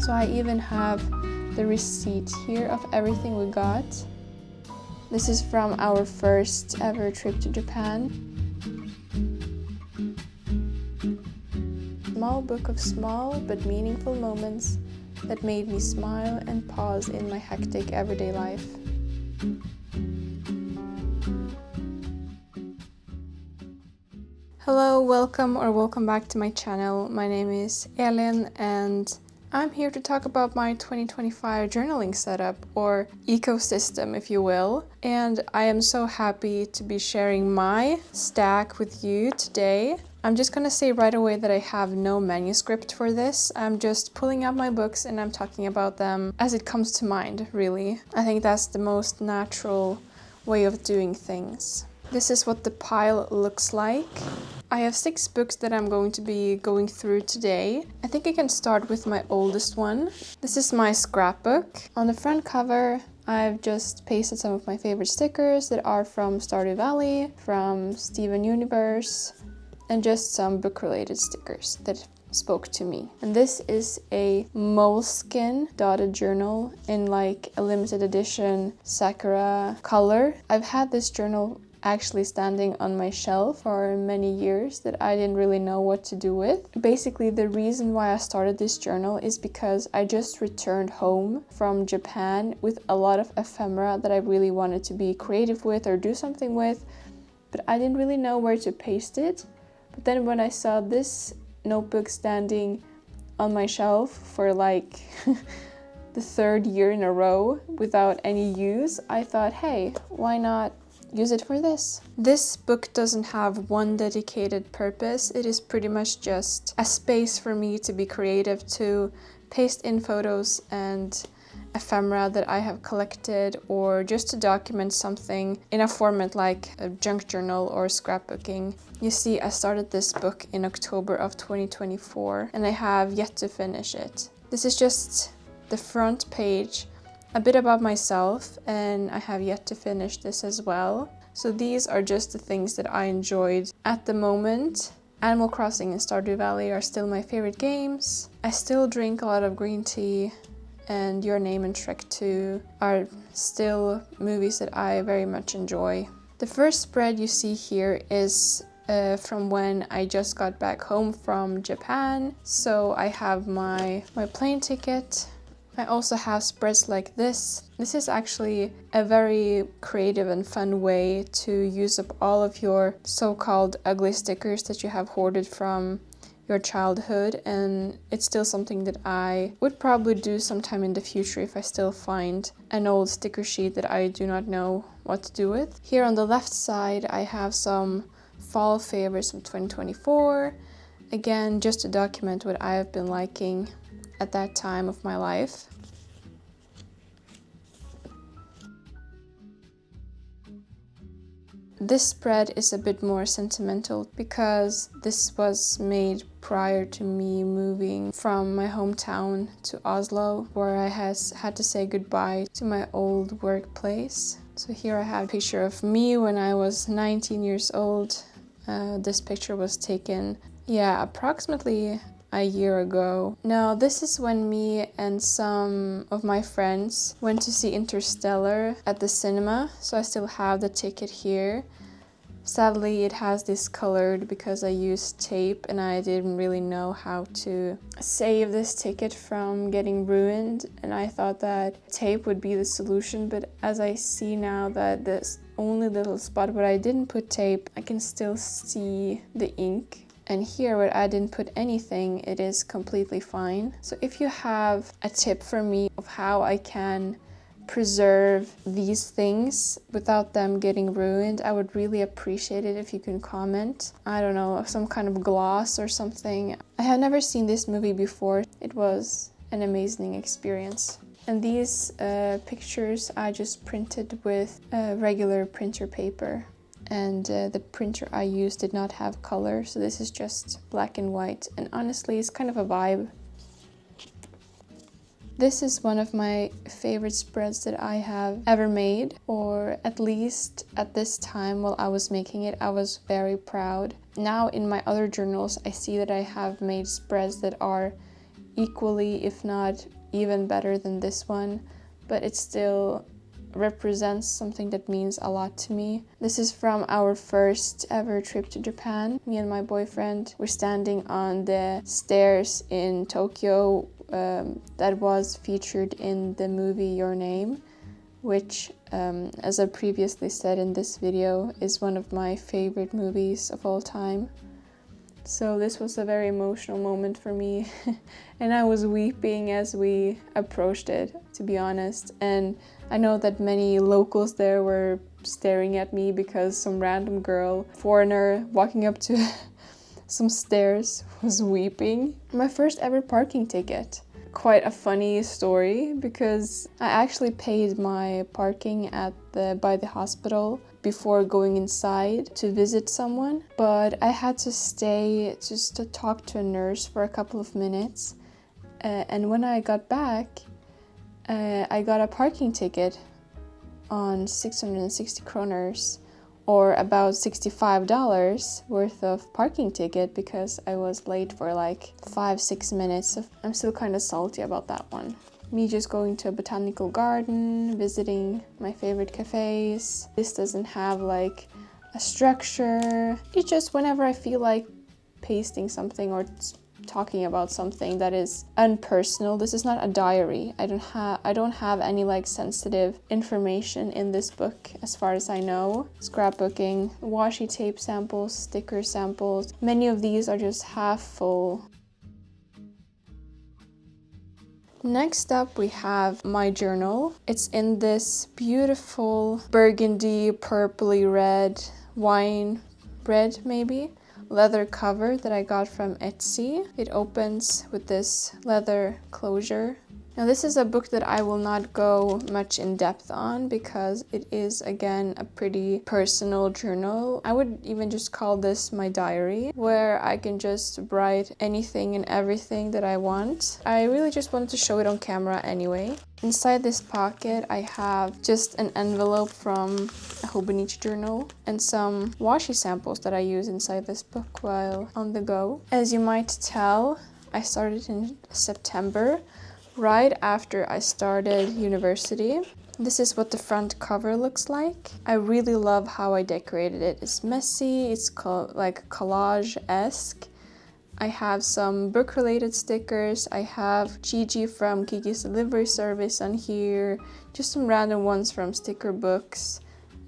So I even have the receipt here of everything we got. This is from our first ever trip to Japan. Small book of small but meaningful moments that made me smile and pause in my hectic everyday life. Hello, welcome back to my channel. My name is Elin and I'm here to talk about my 2025 journaling setup, or ecosystem if you will. And I am so happy to be sharing my stack with you today. I'm just gonna say right away that I have no manuscript for this. I'm just pulling out my books and I'm talking about them as it comes to mind, really. I think that's the most natural way of doing things. This is what the pile looks like. I have 6 books that I'm going to be going through today. I think I can start with my oldest one. This is my scrapbook. On the front cover, I've just pasted some of my favorite stickers that are from Stardew Valley, from Steven Universe, and just some book-related stickers that spoke to me. And this is a moleskin dotted journal in like a limited edition Sakura color. I've had this journal actually standing on my shelf for many years that I didn't really know what to do with. Basically, the reason why I started this journal is because I just returned home from Japan with a lot of ephemera that I really wanted to be creative with or do something with, but I didn't really know where to paste it. But then when I saw this notebook standing on my shelf for like the 3rd year in a row without any use, I thought, hey, why not use it for this? This book doesn't have one dedicated purpose. It is pretty much just a space for me to be creative, to paste in photos and ephemera that I have collected, or just to document something in a format like a junk journal or scrapbooking. You see, I started this book in October of 2024 and I have yet to finish it. This is just the front page, a bit about myself, and I have yet to finish this as well. So these are just the things that I enjoyed at the moment. Animal Crossing and Stardew Valley are still my favorite games. I still drink a lot of green tea, and Your Name and Shrek 2 are still movies that I very much enjoy. The first spread you see here is from when I just got back home from Japan. So I have my plane ticket. I also have spreads like this. This is actually a very creative and fun way to use up all of your so-called ugly stickers that you have hoarded from your childhood, and it's still something that I would probably do sometime in the future if I still find an old sticker sheet that I do not know what to do with. Here on the left side I have some fall favorites of 2024, again just to document what I have been liking at that time of my life. This spread is a bit more sentimental because this was made prior to me moving from my hometown to Oslo, where I had to say goodbye to my old workplace. So here I have a picture of me when I was 19 years old. This picture was taken, approximately a year ago. Now this is when me and some of my friends went to see Interstellar at the cinema, so I still have the ticket here. Sadly, it has discolored because I used tape and I didn't really know how to save this ticket from getting ruined, and I thought that tape would be the solution, but as I see now that this only little spot where I didn't put tape, I can still see the ink. And here where I didn't put anything, it is completely fine. So if you have a tip for me of how I can preserve these things without them getting ruined, I would really appreciate it if you can comment. I don't know, some kind of gloss or something. I have never seen this movie before. It was an amazing experience. And these pictures I just printed with regular printer paper. And the printer I used did not have color, so this is just black and white. And honestly, it's kind of a vibe. This is one of my favorite spreads that I have ever made, or at least at this time while I was making it, I was very proud. Now in my other journals, I see that I have made spreads that are equally, if not even better than this one, but it still represents something that means a lot to me. This is from our first ever trip to Japan. Me and my boyfriend were standing on the stairs in Tokyo that was featured in the movie Your Name, which, as I previously said in this video, is one of my favorite movies of all time. So this was a very emotional moment for me and I was weeping as we approached it, to be honest. And I know that many locals there were staring at me because some random girl, foreigner, walking up to some stairs was weeping. My first ever parking ticket. Quite a funny story because I actually paid my parking by the hospital before going inside to visit someone, but I had to stay just to talk to a nurse for a couple of minutes, and when I got back I got a parking ticket on 660 kroners, or about $65 worth of parking ticket, because I was late for like 5-6 minutes. I'm still kind of salty about that one. Me just going to a botanical garden, visiting my favorite cafes. This doesn't have like a structure. It's just whenever I feel like pasting something or talking about something that is unpersonal. This is not a diary. I don't have any like sensitive information in this book as far as I know. Scrapbooking, washi tape samples, sticker samples. Many of these are just half full. Next up we have my journal. It's in this beautiful burgundy, purpley red, wine red maybe, leather cover that I got from Etsy. It opens with this leather closure. Now this is a book that I will not go much in depth on because it is again a pretty personal journal. I would even just call this my diary, where I can just write anything and everything that I want. I really just wanted to show it on camera anyway. Inside this pocket I have just an envelope from a hobonichi journal and some washi samples that I use inside this book while on the go. As you might tell, I started in September, right after I started university. This is what the front cover looks like. I really love how I decorated it. It's messy, it's like collage-esque. I have some book-related stickers. I have Gigi from Gigi's Delivery Service on here, just some random ones from sticker books,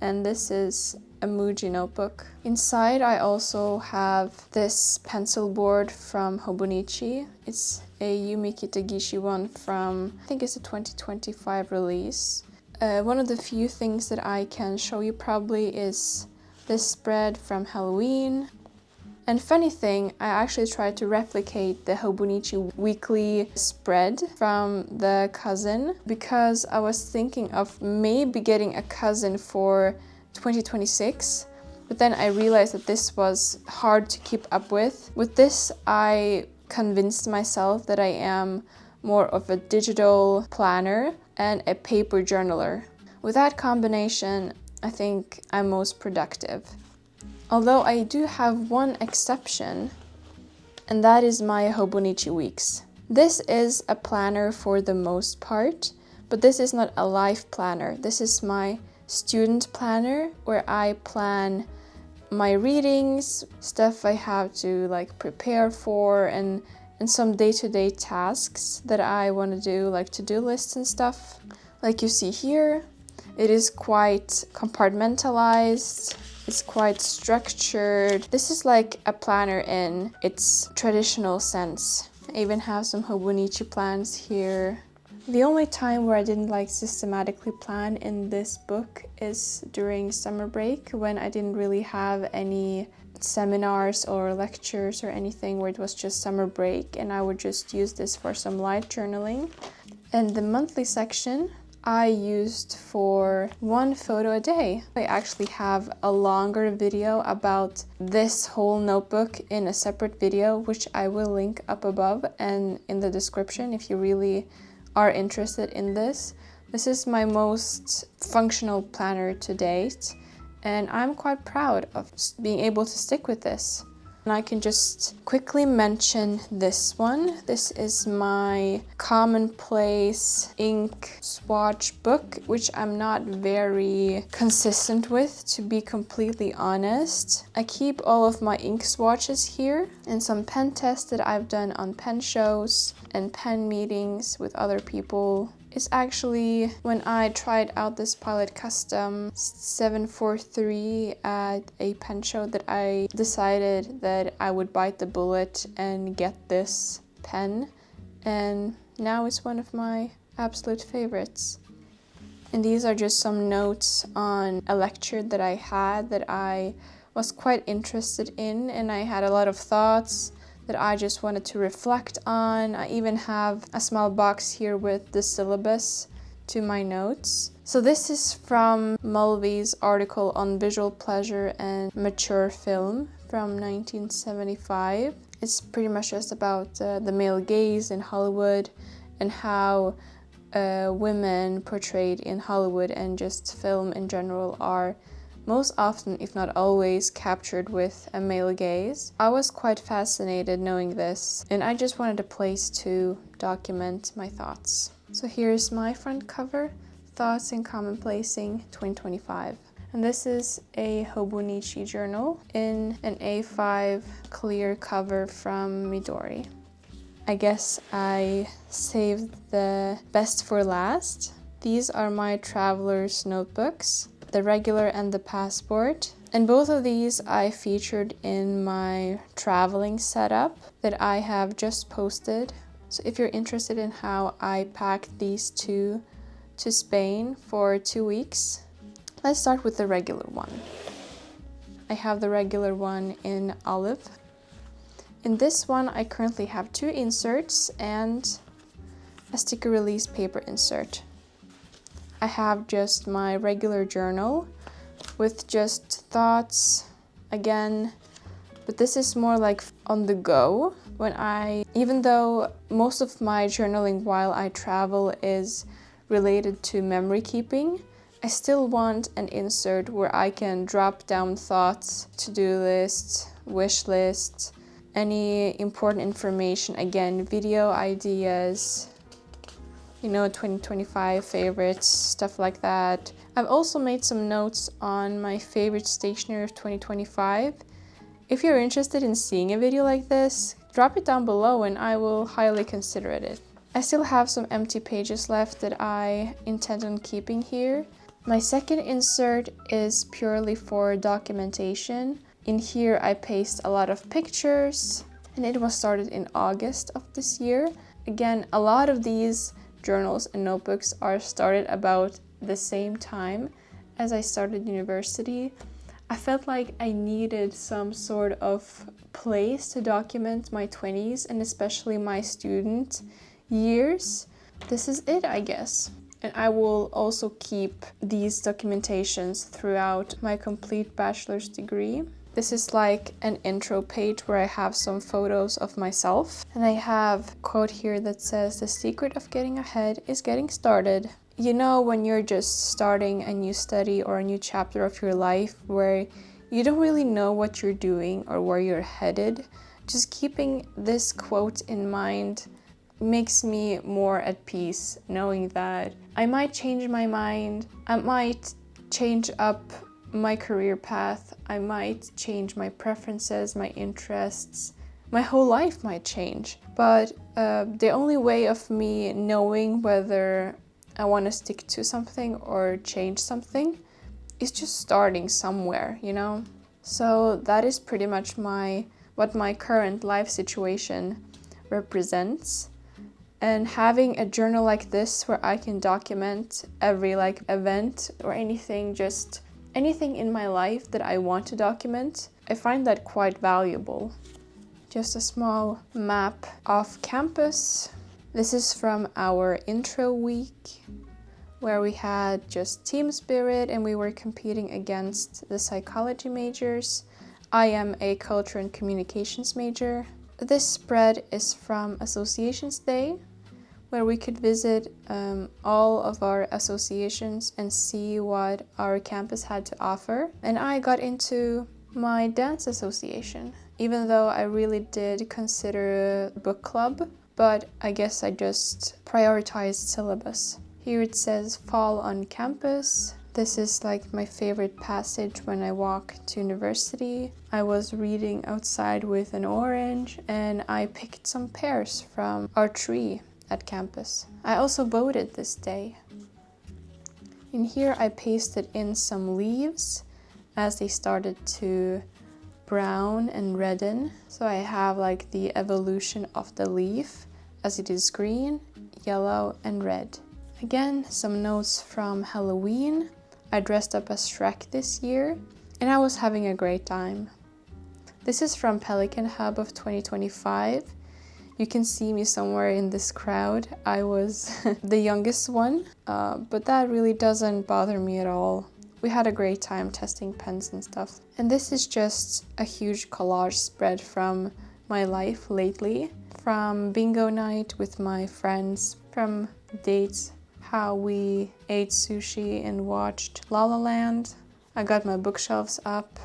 and this is a Muji notebook. Inside I also have this pencil board from Hobonichi. It's a Yumi Kitagishi one from, I think it's a 2025 release. One of the few things that I can show you probably is this spread from Halloween. And funny thing, I actually tried to replicate the Hobonichi weekly spread from the cousin because I was thinking of maybe getting a cousin for 2026, but then I realized that this was hard to keep up with. With this, I convinced myself that I am more of a digital planner and a paper journaler. With that combination, I think I'm most productive. Although I do have one exception, and that is my Hobonichi weeks. This is a planner for the most part, but this is not a life planner. This is my student planner where I plan my readings, stuff I have to like prepare for, and some day-to-day tasks that I want to do, like to-do lists and stuff. Like you see here, it is quite compartmentalized. It's quite structured. This is like a planner in its traditional sense. I even have some Hobonichi plans here. The only time where I didn't like systematically plan in this book is during summer break, when I didn't really have any seminars or lectures or anything, where it was just summer break and I would just use this for some light journaling. And the monthly section I used for one photo a day. I actually have a longer video about this whole notebook in a separate video, which I will link up above and in the description if you really are interested in this. This is my most functional planner to date, and I'm quite proud of being able to stick with this. And I can just quickly mention this one. This is my Commonplace ink swatch book, which I'm not very consistent with, to be completely honest. I keep all of my ink swatches here and some pen tests that I've done on pen shows and pen meetings with other people. It's actually when I tried out this Pilot Custom 743 at a pen show that I decided that I would bite the bullet and get this pen, and now it's one of my absolute favorites. And these are just some notes on a lecture that I had that I was quite interested in, and I had a lot of thoughts that I just wanted to reflect on. I even have a small box here with the syllabus to my notes. So this is from Mulvey's article on visual pleasure and mature film from 1975. It's pretty much just about the male gaze in Hollywood and how women portrayed in Hollywood and just film in general are most often, if not always, captured with a male gaze. I was quite fascinated knowing this, and I just wanted a place to document my thoughts. So here's my front cover, Thoughts in Commonplacing 2025. And this is a hobonichi journal in an A5 clear cover from Midori. I guess I saved the best for last. These are my traveler's notebooks, the regular and the passport. And both of these I featured in my traveling setup that I have just posted. So if you're interested in how I packed these two to Spain for 2 weeks, let's start with the regular one. I have the regular one in olive. In this one I currently have 2 inserts and a sticker release paper insert. I have just my regular journal with just thoughts again, but this is more like on the go. Even though most of my journaling while I travel is related to memory keeping, I still want an insert where I can drop down thoughts, to-do lists, wish lists, any important information, again, video ideas, 2025 favorites, stuff like that. I've also made some notes on my favorite stationery of 2025. If you're interested in seeing a video like this, drop it down below and I will highly consider it. I still have some empty pages left that I intend on keeping here. My second insert is purely for documentation. In here I paste a lot of pictures, and it was started in August of this year. Again, a lot of these journals and notebooks are started about the same time as I started university. I felt like I needed some sort of place to document my 20s and especially my student years. This is it, I guess. And I will also keep these documentations throughout my complete bachelor's degree. This is like an intro page where I have some photos of myself. And I have a quote here that says, "The secret of getting ahead is getting started." When you're just starting a new study or a new chapter of your life where you don't really know what you're doing or where you're headed, just keeping this quote in mind makes me more at peace, knowing that I might change my mind, I might change up my career path, I might change my preferences, my interests, my whole life might change. But the only way of me knowing whether I want to stick to something or change something is just starting somewhere, So that is pretty much what my current life situation represents. And having a journal like this where I can document every event or anything in my life that I want to document, I find that quite valuable. Just a small map of campus. This is from our intro week where we had just team spirit and we were competing against the psychology majors. I am a culture and communications major. This spread is from Associations Day, where we could visit all of our associations and see what our campus had to offer. And I got into my dance association. even though I really did consider a book club, but I guess I just prioritized syllabus. Here it says fall on campus. This is like my favorite passage when I walk to university. I was reading outside with an orange and I picked some pears from our tree at campus. I also voted this day. In here I pasted in some leaves as they started to brown and redden. So I have like the evolution of the leaf as it is green, yellow and red. Again, some notes from Halloween. I dressed up as Shrek this year and I was having a great time. This is from Pelican Hub of 2025. You can see me somewhere in this crowd. I was the youngest one, but that really doesn't bother me at all. We had a great time testing pens and stuff. And this is just a huge collage spread from my life lately. From bingo night with my friends, from dates, how we ate sushi and watched La La Land. I got my bookshelves up.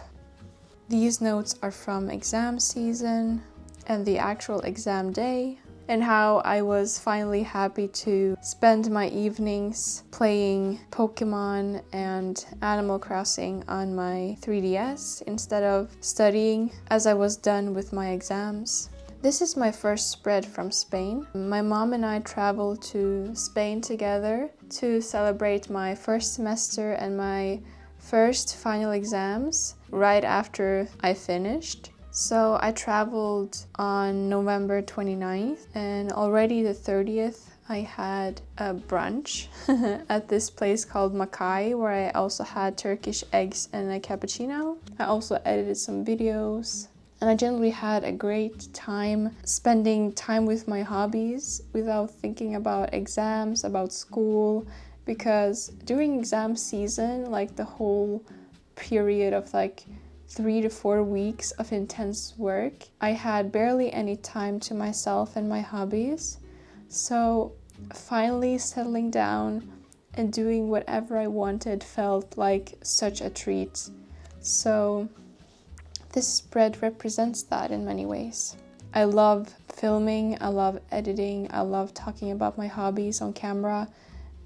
These notes are from exam season and the actual exam day, and how I was finally happy to spend my evenings playing Pokemon and Animal Crossing on my 3DS instead of studying, as I was done with my exams. This is my first spread from Spain. My mom and I traveled to Spain together to celebrate my first semester and my first final exams right after I finished. So I traveled on November 29th and already the 30th I had a brunch at this place called Makai, where I also had Turkish eggs and a cappuccino. I also edited some videos. And I generally had a great time spending time with my hobbies without thinking about exams, about school, because during exam season, like the whole period of like 3 to 4 weeks of intense work, I had barely any time to myself and my hobbies. So finally settling down and doing whatever I wanted felt like such a treat. So this spread represents that in many ways. I love filming, I love editing, I love talking about my hobbies on camera,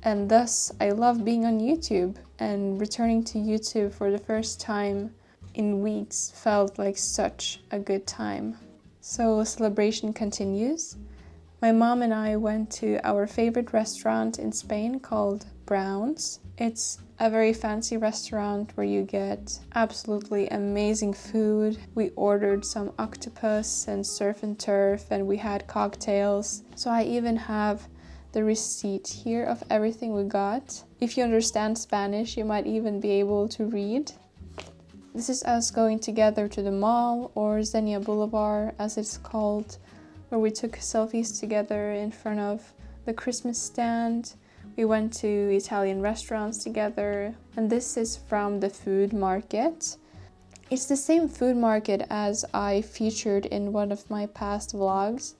and thus I love being on YouTube, and returning to YouTube for the first time in weeks felt like such a good time. So celebration continues. My mom and I went to our favorite restaurant in Spain called Brown's. It's a very fancy restaurant where you get absolutely amazing food. We ordered some octopus and surf and turf, and we had cocktails. So I even have the receipt here of everything we got. If you understand Spanish, you might even be able to read. This is us going together to the mall, or Xenia Boulevard as it's called, where we took selfies together in front of the Christmas stand. We went to Italian restaurants together, and this is from the food market. It's the same food market as I featured in one of my past vlogs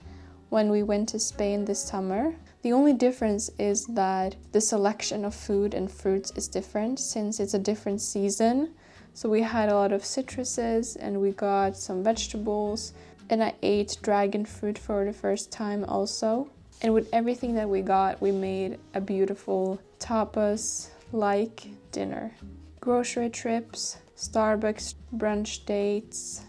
when we went to Spain this summer. The only difference is that the selection of food and fruits is different since it's a different season. So we had a lot of citruses and we got some vegetables, and I ate dragon fruit for the first time also. And with everything that we got, we made a beautiful tapas-like dinner. Grocery trips, Starbucks brunch dates.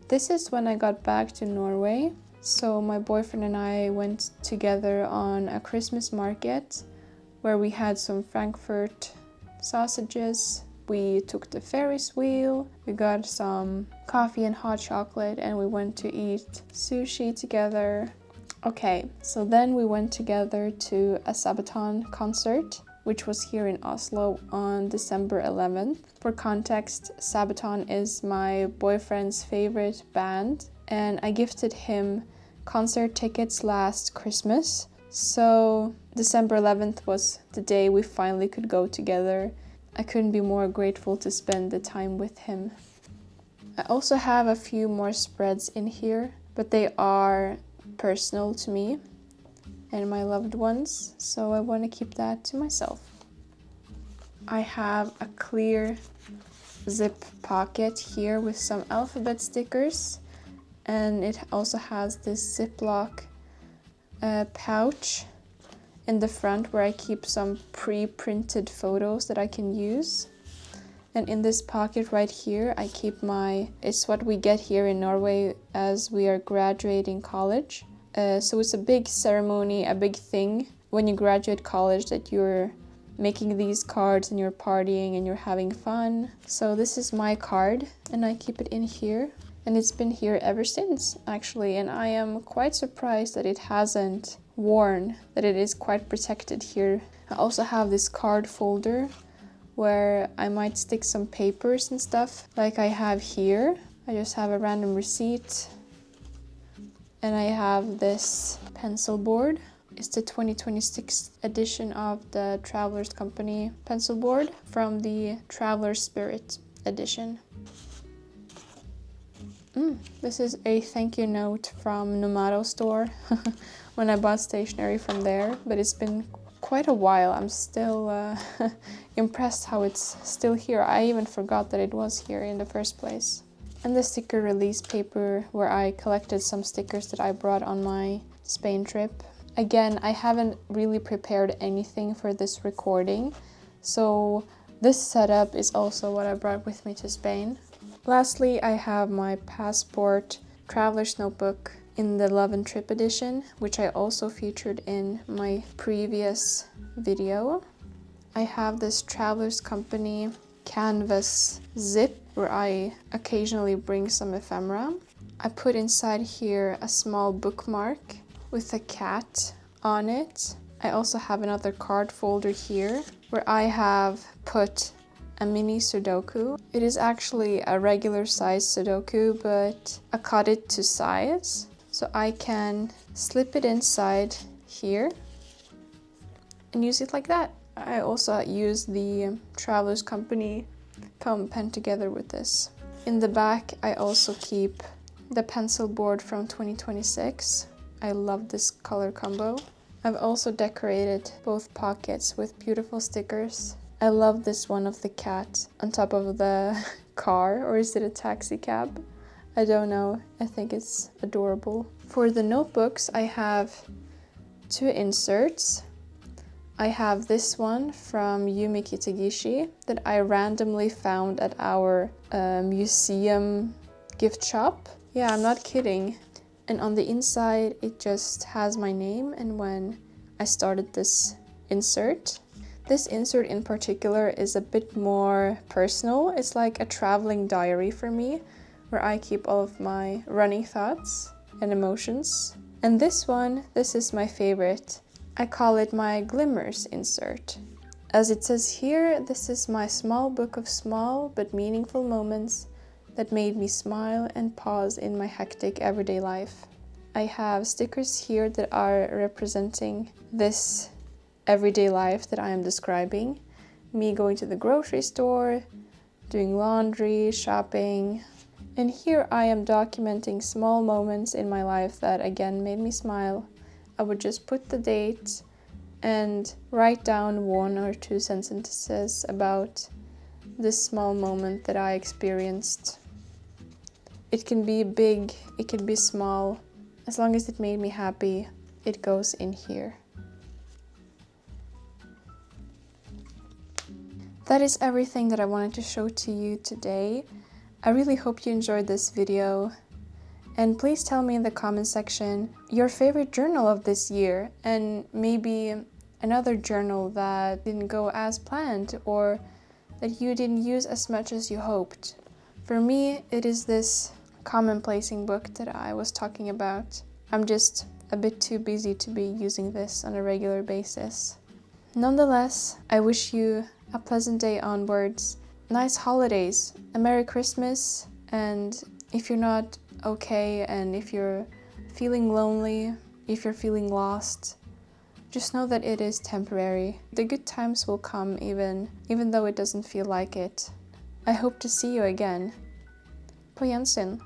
This is when I got back to Norway. So my boyfriend and I went together on a Christmas market where we had some Frankfurt sausages. We took the Ferris wheel, we got some coffee and hot chocolate, and we went to eat sushi together. Okay, so then we went together to a Sabaton concert, which was here in Oslo on December 11th. For context, Sabaton is my boyfriend's favorite band, and I gifted him concert tickets last Christmas. So December 11th was the day we finally could go together. I couldn't be more grateful to spend the time with him. I also have a few more spreads in here, but they are personal to me and my loved ones, so I want to keep that to myself. I have a clear zip pocket here with some alphabet stickers, and it also has this Ziploc pouch in the front where I keep some pre-printed photos that I can use. And in this pocket right here, I keep it's what we get here in Norway as we are graduating college. So it's a big ceremony, a big thing when you graduate college, that you're making these cards and you're partying and you're having fun. So this is my card and I keep it in here. And it's been here ever since, actually. And I am quite surprised that it hasn't worn, that it is quite protected here. I also have this card folder where I might stick some papers and stuff like I have here. I just have a random receipt. And I have this pencil board. It's the 2026 edition of the Traveler's Company pencil board from the Traveler's Spirit edition. This is a thank you note from Nomado store when I bought stationery from there, but it's been quite a while. I'm still impressed how it's still here. I even forgot that it was here in the first place. And the sticker release paper where I collected some stickers that I brought on my Spain trip. Again, I haven't really prepared anything for this recording, so this setup is also what I brought with me to Spain. Lastly, I have my passport traveler's notebook in the Love and Trip edition, which I also featured in my previous video. I have this Traveler's Company canvas zip where I occasionally bring some ephemera. I put inside here a small bookmark with a cat on it. I also have another card folder here where I have put a mini Sudoku. It is actually a regular size Sudoku, but I cut it to size so I can slip it inside here and use it like that. I also use the Traveler's Company foam pen together with this. In the back, I also keep the pencil board from 2026. I love this color combo. I've also decorated both pockets with beautiful stickers. I love this one of the cat on top of the car, or is it a taxi cab? I don't know. I think it's adorable. For the notebooks, I have 2 inserts. I have this one from Yumi Kitagishi that I randomly found at our museum gift shop. Yeah, I'm not kidding. And on the inside, it just has my name and when I started this insert. This insert in particular is a bit more personal. It's like a traveling diary for me, where I keep all of my running thoughts and emotions. And this one, this is my favorite. I call it my glimmers insert. As it says here, this is my small book of small but meaningful moments that made me smile and pause in my hectic everyday life. I have stickers here that are representing this everyday life that I am describing. Me going to the grocery store, doing laundry, shopping. And here I am documenting small moments in my life that again made me smile. I would just put the date and write down 1 or 2 sentences about this small moment that I experienced. It can be big, it can be small. As long as it made me happy, it goes in here. That is everything that I wanted to show to you today. I really hope you enjoyed this video. And please tell me in the comment section your favorite journal of this year, and maybe another journal that didn't go as planned or that you didn't use as much as you hoped. For me, it is this commonplacing book that I was talking about. I'm just a bit too busy to be using this on a regular basis. Nonetheless, I wish you a pleasant day onwards, nice holidays, a Merry Christmas, and if you're not okay and if you're feeling lonely, if you're feeling lost, just know that it is temporary. The good times will come even though it doesn't feel like it. I hope to see you again. På gjensyn.